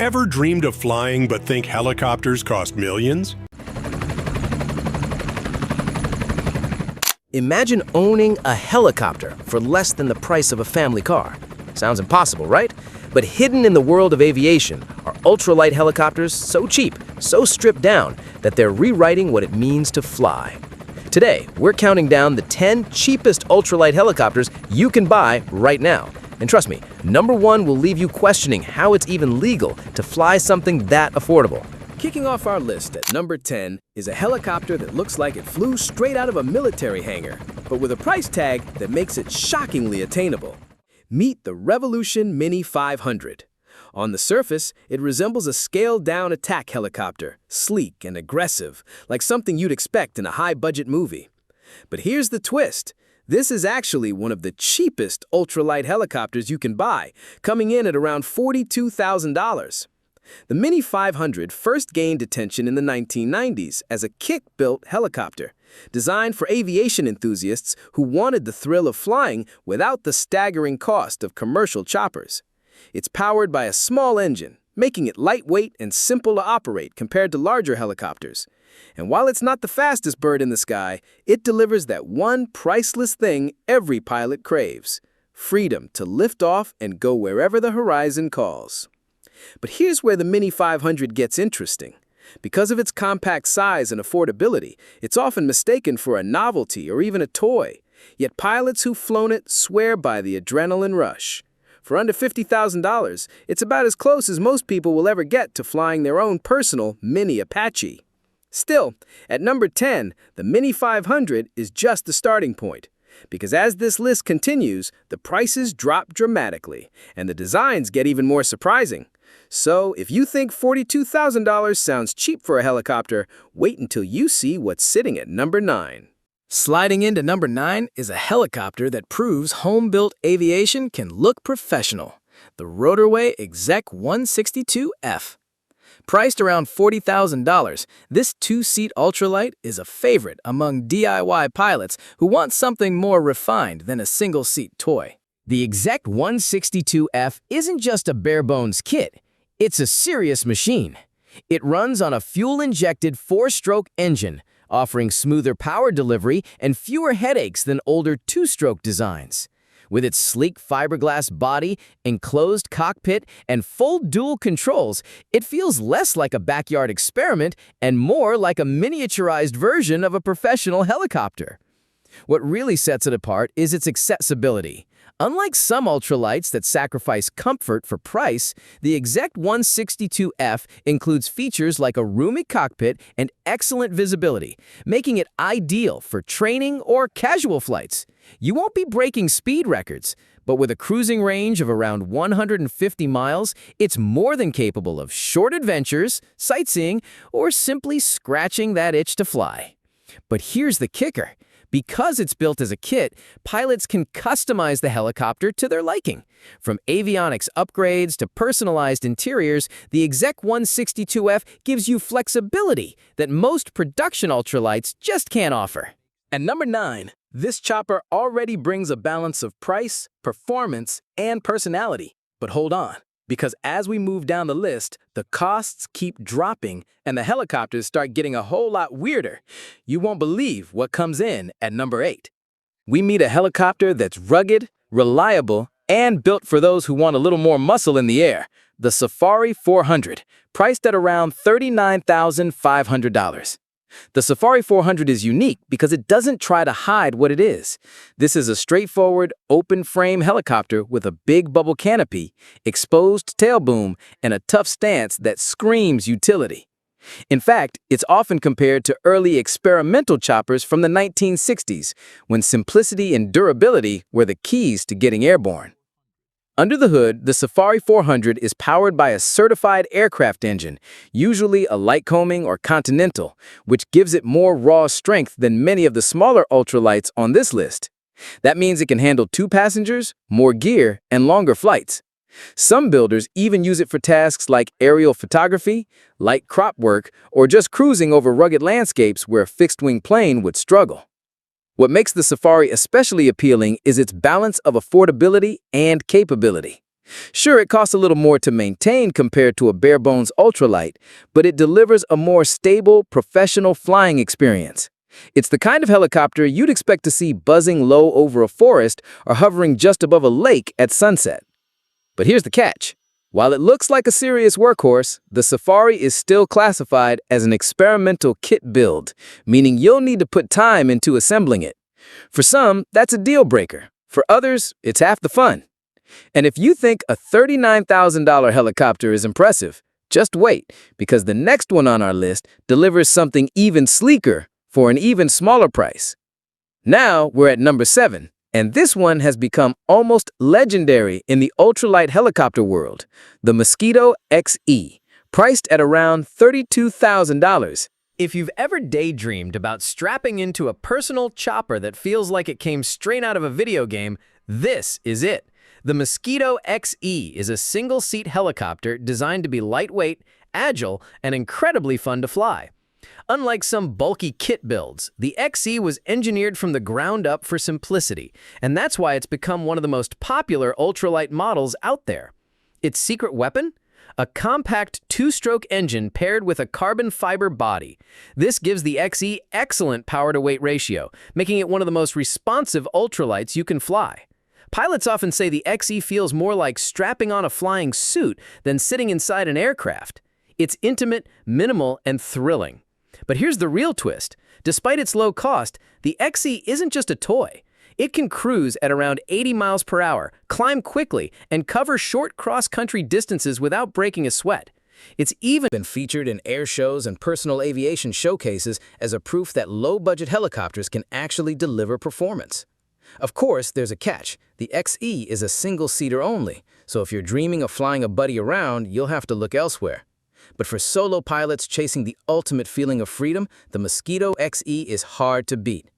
Ever dreamed of flying but think helicopters cost millions? Imagine owning a helicopter for less than the price of a family car. Sounds impossible, right? But hidden in the world of aviation are ultralight helicopters so cheap, so stripped down, that they're rewriting what it means to fly. Today, we're counting down the 10 cheapest ultralight helicopters you can buy right now. And trust me, number 1 will leave you questioning how it's even legal to fly something that affordable. Kicking off our list at number 10 is a helicopter that looks like it flew straight out of a military hangar, but with a price tag that makes it shockingly attainable. Meet the Revolution Mini 500. On the surface, it resembles a scaled-down attack helicopter, sleek and aggressive, like something you'd expect in a high-budget movie. But here's the twist. This is actually one of the cheapest ultralight helicopters you can buy, coming in at around $42,000. The Mini 500 first gained attention in the 1990s as a kick-built helicopter, designed for aviation enthusiasts who wanted the thrill of flying without the staggering cost of commercial choppers. It's powered by a small engine, making it lightweight and simple to operate compared to larger helicopters. And while it's not the fastest bird in the sky, it delivers that one priceless thing every pilot craves: freedom to lift off and go wherever the horizon calls. But here's where the Mini 500 gets interesting. Because of its compact size and affordability, it's often mistaken for a novelty or even a toy. Yet pilots who've flown it swear by the adrenaline rush. For under $50,000, it's about as close as most people will ever get to flying their own personal Mini Apache. Still, at number 10, the Mini 500 is just the starting point. Because as this list continues, the prices drop dramatically, and the designs get even more surprising. So, if you think $42,000 sounds cheap for a helicopter, wait until you see what's sitting at number 9. Sliding into number 9 is a helicopter that proves home-built aviation can look professional. The Rotorway Exec 162F. Priced around $40,000, this 2-seat ultralight is a favorite among DIY pilots who want something more refined than a single-seat toy. The Exec 162F isn't just a bare-bones kit, it's a serious machine. It runs on a fuel-injected 4-stroke engine, offering smoother power delivery and fewer headaches than older 2-stroke designs. With its sleek fiberglass body, enclosed cockpit, and full dual controls, it feels less like a backyard experiment and more like a miniaturized version of a professional helicopter. What really sets it apart is its accessibility. Unlike some ultralights that sacrifice comfort for price, the Exec 162F includes features like a roomy cockpit and excellent visibility, making it ideal for training or casual flights. You won't be breaking speed records, but with a cruising range of around 150 miles, it's more than capable of short adventures, sightseeing, or simply scratching that itch to fly. But here's the kicker. Because it's built as a kit, pilots can customize the helicopter to their liking. From avionics upgrades to personalized interiors, the Exec 162F gives you flexibility that most production ultralights just can't offer. At number 9, this chopper already brings a balance of price, performance, and personality. But hold on, because as we move down the list, the costs keep dropping and the helicopters start getting a whole lot weirder. You won't believe what comes in at number 8. We meet a helicopter that's rugged, reliable, and built for those who want a little more muscle in the air. The Safari 400, priced at around $39,500. The Safari 400 is unique because it doesn't try to hide what it is. This is a straightforward, open-frame helicopter with a big bubble canopy, exposed tail boom, and a tough stance that screams utility. In fact, it's often compared to early experimental choppers from the 1960s, when simplicity and durability were the keys to getting airborne. Under the hood, the Safari 400 is powered by a certified aircraft engine, usually a Lycoming or Continental, which gives it more raw strength than many of the smaller ultralights on this list. That means it can handle 2 passengers, more gear, and longer flights. Some builders even use it for tasks like aerial photography, light crop work, or just cruising over rugged landscapes where a fixed-wing plane would struggle. What makes the Safari especially appealing is its balance of affordability and capability. Sure, it costs a little more to maintain compared to a bare-bones ultralight, but it delivers a more stable, professional flying experience. It's the kind of helicopter you'd expect to see buzzing low over a forest or hovering just above a lake at sunset. But here's the catch. While it looks like a serious workhorse, the Safari is still classified as an experimental kit build, meaning you'll need to put time into assembling it. For some, that's a deal breaker. For others, it's half the fun. And if you think a $39,000 helicopter is impressive, just wait, because the next one on our list delivers something even sleeker for an even smaller price. Now we're at number 7, and this one has become almost legendary in the ultralight helicopter world, the Mosquito XE, priced at around $32,000. If you've ever daydreamed about strapping into a personal chopper that feels like it came straight out of a video game, this is it. The Mosquito XE is a single-seat helicopter designed to be lightweight, agile, and incredibly fun to fly. Unlike some bulky kit builds, the XE was engineered from the ground up for simplicity, and that's why it's become one of the most popular ultralight models out there. Its secret weapon? A compact two-stroke engine paired with a carbon fiber body. This gives the XE excellent power-to-weight ratio, making it one of the most responsive ultralights you can fly. Pilots often say the XE feels more like strapping on a flying suit than sitting inside an aircraft. It's intimate, minimal, and thrilling. But here's the real twist. Despite its low cost, the XE isn't just a toy. It can cruise at around 80 miles per hour, climb quickly, and cover short cross-country distances without breaking a sweat. It's even been featured in air shows and personal aviation showcases as a proof that low-budget helicopters can actually deliver performance. Of course, there's a catch. The XE is a single-seater only, so if you're dreaming of flying a buddy around, you'll have to look elsewhere. But for solo pilots chasing the ultimate feeling of freedom, the Mosquito XE is hard to beat.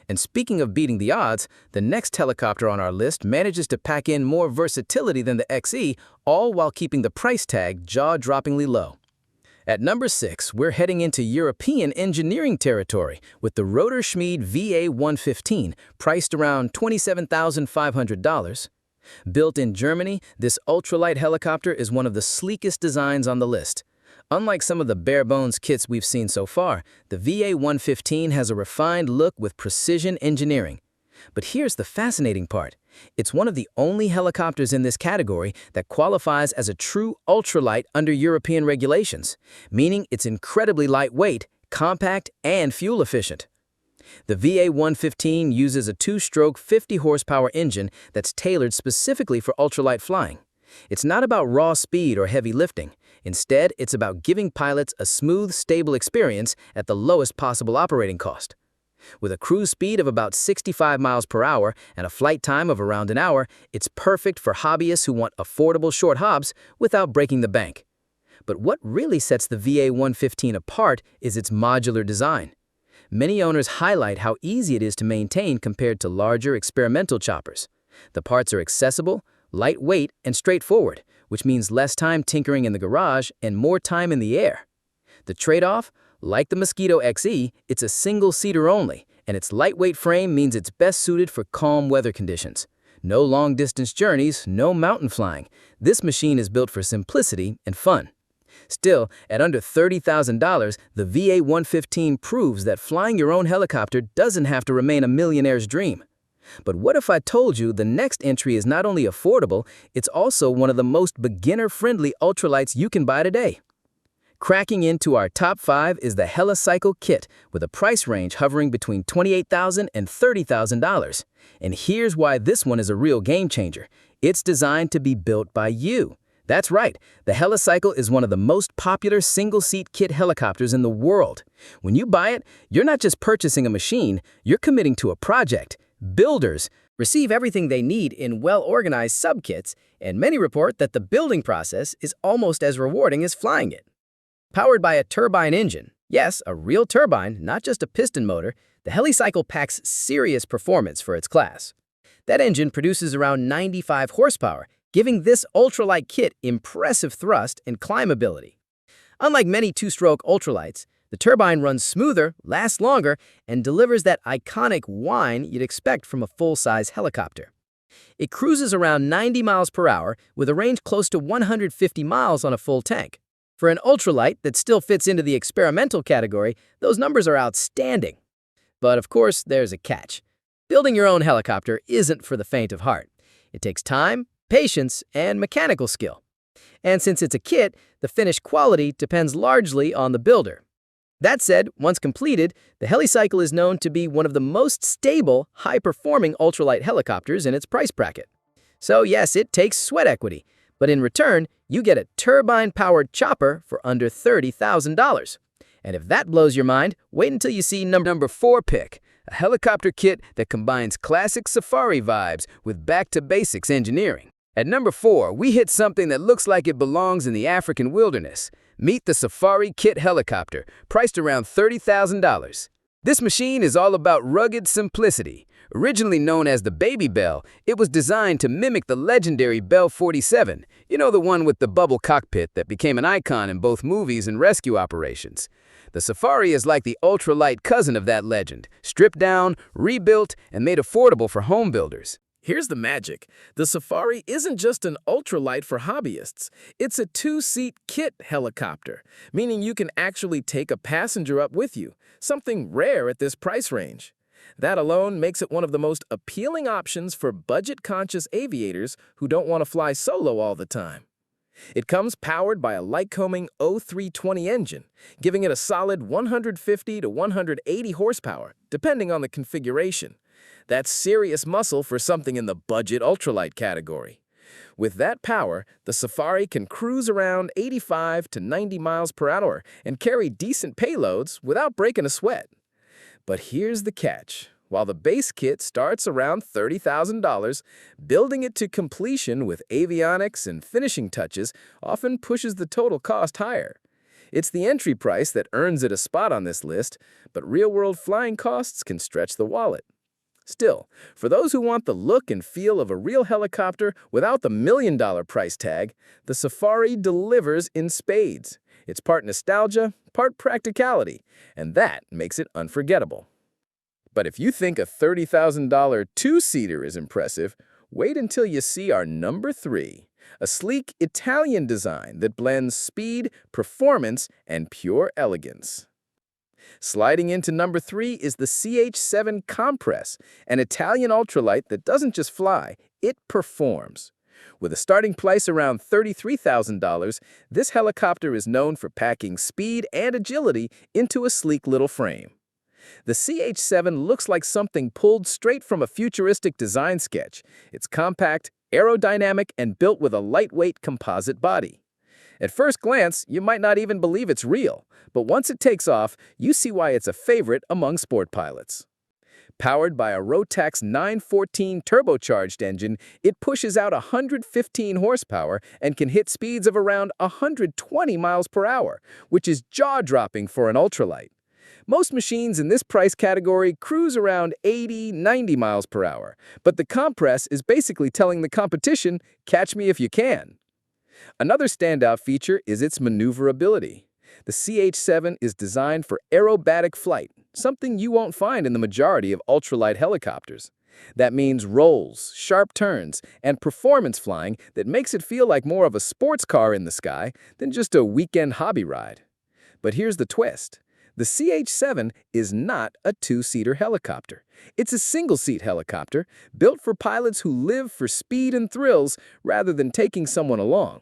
And speaking of beating the odds, the next helicopter on our list manages to pack in more versatility than the XE, all while keeping the price tag jaw-droppingly low. At number 6, we're heading into European engineering territory with the Rotorschmied VA-115, priced around $27,500. Built in Germany, this ultralight helicopter is one of the sleekest designs on the list. Unlike some of the bare-bones kits we've seen so far, the VA-115 has a refined look with precision engineering. But here's the fascinating part. It's one of the only helicopters in this category that qualifies as a true ultralight under European regulations, meaning it's incredibly lightweight, compact, and fuel efficient. The VA-115 uses a two-stroke 50-horsepower engine that's tailored specifically for ultralight flying. It's not about raw speed or heavy lifting. Instead, it's about giving pilots a smooth, stable experience at the lowest possible operating cost. With a cruise speed of about 65 miles per hour and a flight time of around an hour, it's perfect for hobbyists who want affordable short hops without breaking the bank. But what really sets the VA-115 apart is its modular design. Many owners highlight how easy it is to maintain compared to larger experimental choppers. The parts are accessible, lightweight, and straightforward, which means less time tinkering in the garage and more time in the air. The trade-off? Like the Mosquito XE, it's a single-seater only, and its lightweight frame means it's best suited for calm weather conditions. No long-distance journeys, no mountain flying. This machine is built for simplicity and fun. Still, at under $30,000, the VA-115 proves that flying your own helicopter doesn't have to remain a millionaire's dream. But what if I told you the next entry is not only affordable, it's also one of the most beginner-friendly ultralights you can buy today? Cracking into our top 5 is the Helicycle Kit, with a price range hovering between $28,000 and $30,000. And here's why this one is a real game changer. It's designed to be built by you. That's right, the Helicycle is one of the most popular single-seat kit helicopters in the world. When you buy it, you're not just purchasing a machine, you're committing to a project. Builders receive everything they need in well-organized subkits, and many report that the building process is almost as rewarding as flying it. Powered by a turbine engine, yes, a real turbine, not just a piston motor, the Helicycle packs serious performance for its class. That engine produces around 95 horsepower, giving this ultralight kit impressive thrust and climbability. Unlike many two-stroke ultralights, the turbine runs smoother, lasts longer, and delivers that iconic whine you'd expect from a full-size helicopter. It cruises around 90 miles per hour with a range close to 150 miles on a full tank. For an ultralight that still fits into the experimental category, those numbers are outstanding. But of course, there's a catch. Building your own helicopter isn't for the faint of heart. It takes time, patience, and mechanical skill. And since it's a kit, the finished quality depends largely on the builder. That said, once completed, the Helicycle is known to be one of the most stable, high-performing ultralight helicopters in its price bracket. So yes, it takes sweat equity, but in return, you get a turbine-powered chopper for under $30,000. And if that blows your mind, wait until you see number 4 pick, a helicopter kit that combines classic safari vibes with back-to-basics engineering. At number 4, we hit something that looks like it belongs in the African wilderness. Meet the Safari Kit Helicopter, priced around $30,000. This machine is all about rugged simplicity. Originally known as the Baby Bell, it was designed to mimic the legendary Bell 47, you know, the one with the bubble cockpit that became an icon in both movies and rescue operations. The Safari is like the ultralight cousin of that legend, stripped down, rebuilt, and made affordable for home builders. Here's the magic. The Safari isn't just an ultralight for hobbyists. It's a 2-seat kit helicopter, meaning you can actually take a passenger up with you, something rare at this price range. That alone makes it one of the most appealing options for budget-conscious aviators who don't want to fly solo all the time. It comes powered by a Lycoming 0320 engine, giving it a solid 150 to 180 horsepower, depending on the configuration. That's serious muscle for something in the budget ultralight category. With that power, the Safari can cruise around 85 to 90 miles per hour and carry decent payloads without breaking a sweat. But here's the catch. While the base kit starts around $30,000, building it to completion with avionics and finishing touches often pushes the total cost higher. It's the entry price that earns it a spot on this list, but real-world flying costs can stretch the wallet. Still, for those who want the look and feel of a real helicopter without the million-dollar price tag, the Safari delivers in spades. It's part nostalgia, part practicality, and that makes it unforgettable. But if you think a $30,000 two-seater is impressive, wait until you see our number 3, a sleek Italian design that blends speed, performance, and pure elegance. Sliding into number 3 is the CH-7 Compress, an Italian ultralight that doesn't just fly, it performs. With a starting price around $33,000, this helicopter is known for packing speed and agility into a sleek little frame. The CH-7 looks like something pulled straight from a futuristic design sketch. It's compact, aerodynamic, and built with a lightweight composite body. At first glance, you might not even believe it's real, but once it takes off, you see why it's a favorite among sport pilots. Powered by a Rotax 914 turbocharged engine, it pushes out 115 horsepower and can hit speeds of around 120 miles per hour, which is jaw-dropping for an ultralight. Most machines in this price category cruise around 80-90 miles per hour, but the Compress is basically telling the competition, catch me if you can. Another standout feature is its maneuverability. The CH-7 is designed for aerobatic flight, something you won't find in the majority of ultralight helicopters. That means rolls, sharp turns, and performance flying that makes it feel like more of a sports car in the sky than just a weekend hobby ride. But here's the twist. The CH-7 is not a two-seater helicopter. It's a single-seat helicopter built for pilots who live for speed and thrills rather than taking someone along.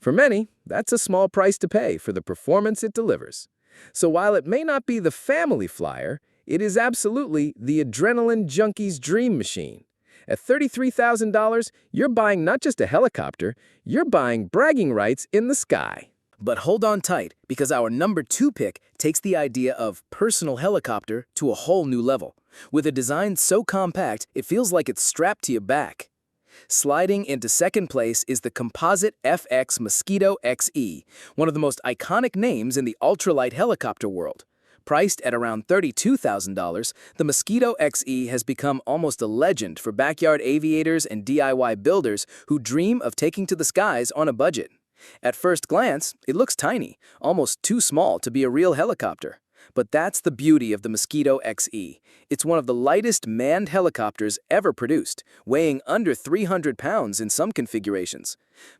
For many, that's a small price to pay for the performance it delivers. So while it may not be the family flyer, it is absolutely the adrenaline junkie's dream machine. At $33,000, you're buying not just a helicopter, you're buying bragging rights in the sky. But hold on tight, because our number 2 pick takes the idea of personal helicopter to a whole new level. With a design so compact, it feels like it's strapped to your back. Sliding into second place is the composite FX Mosquito XE, one of the most iconic names in the ultralight helicopter world. Priced at around $32,000, the Mosquito XE has become almost a legend for backyard aviators and DIY builders who dream of taking to the skies on a budget. At first glance, it looks tiny, almost too small to be a real helicopter. But that's the beauty of the Mosquito XE. It's one of the lightest manned helicopters ever produced, weighing under 300 pounds in some configurations.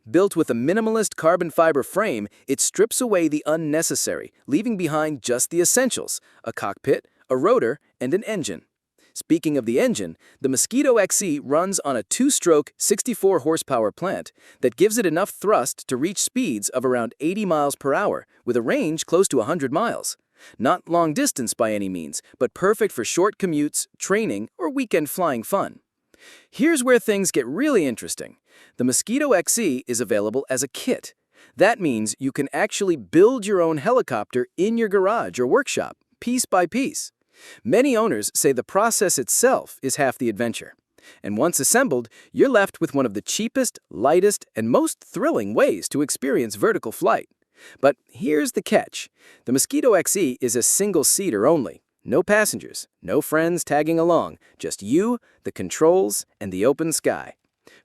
Built with a minimalist carbon fiber frame, it strips away the unnecessary, leaving behind just the essentials: a cockpit, a rotor, and an engine. Speaking of the engine, the Mosquito XE runs on a 2-stroke 64 horsepower plant that gives it enough thrust to reach speeds of around 80 miles per hour, with a range close to 100 miles. Not long distance by any means, but perfect for short commutes, training, or weekend flying fun. Here's where things get really interesting. The Mosquito XE is available as a kit. That means you can actually build your own helicopter in your garage or workshop, piece by piece. Many owners say the process itself is half the adventure. And once assembled, you're left with one of the cheapest, lightest, and most thrilling ways to experience vertical flight. But here's the catch. The Mosquito XE is a single-seater only. No passengers, no friends tagging along, just you, the controls, and the open sky.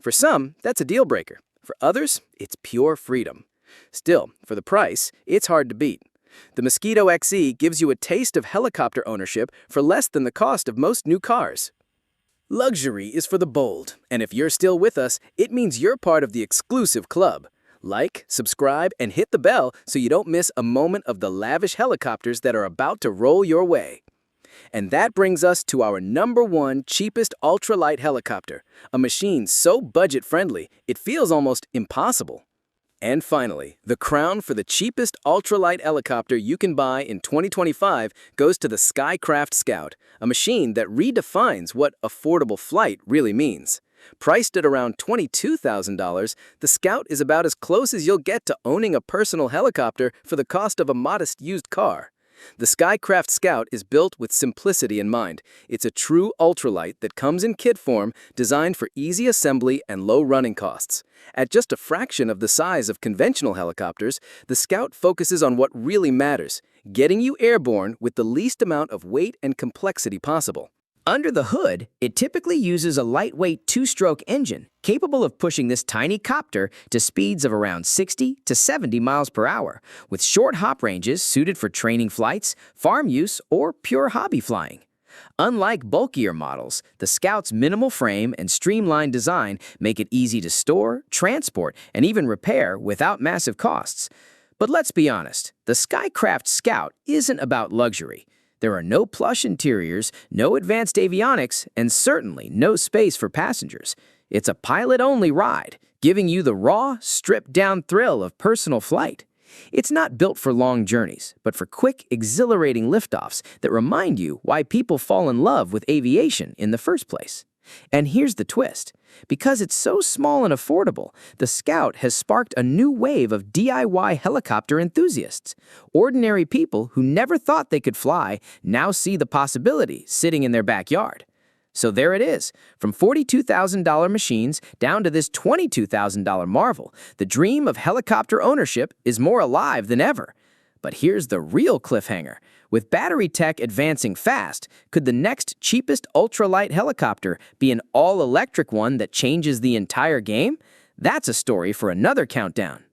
For some, that's a deal breaker. For others, it's pure freedom. Still, for the price, it's hard to beat. The Mosquito XE gives you a taste of helicopter ownership for less than the cost of most new cars. Luxury is for the bold, and if you're still with us, it means you're part of the exclusive club. Like, subscribe, and hit the bell so you don't miss a moment of the lavish helicopters that are about to roll your way. And that brings us to our #1 cheapest ultralight helicopter, a machine so budget-friendly, it feels almost impossible. And finally, the crown for the cheapest ultralight helicopter you can buy in 2025 goes to the Skycraft Scout, a machine that redefines what affordable flight really means. Priced at around $22,000, the Scout is about as close as you'll get to owning a personal helicopter for the cost of a modest used car. The Skycraft Scout is built with simplicity in mind. It's a true ultralight that comes in kit form, designed for easy assembly and low running costs. At just a fraction of the size of conventional helicopters, the Scout focuses on what really matters: getting you airborne with the least amount of weight and complexity possible. Under the hood, it typically uses a lightweight 2-stroke engine capable of pushing this tiny copter to speeds of around 60 to 70 miles per hour, with short hop ranges suited for training flights, farm use, or pure hobby flying. Unlike bulkier models, the Scout's minimal frame and streamlined design make it easy to store, transport, and even repair without massive costs. But let's be honest, the Skycraft Scout isn't about luxury. There are no plush interiors, no advanced avionics, and certainly no space for passengers. It's a pilot-only ride, giving you the raw, stripped-down thrill of personal flight. It's not built for long journeys, but for quick, exhilarating liftoffs that remind you why people fall in love with aviation in the first place. And here's the twist. Because it's so small and affordable, the Scout has sparked a new wave of DIY helicopter enthusiasts. Ordinary people who never thought they could fly now see the possibility sitting in their backyard. So there it is, from $42,000 machines down to this $22,000 marvel. The dream of helicopter ownership is more alive than ever. But here's the real cliffhanger. With battery tech advancing fast, could the next cheapest ultralight helicopter be an all-electric one that changes the entire game? That's a story for another countdown.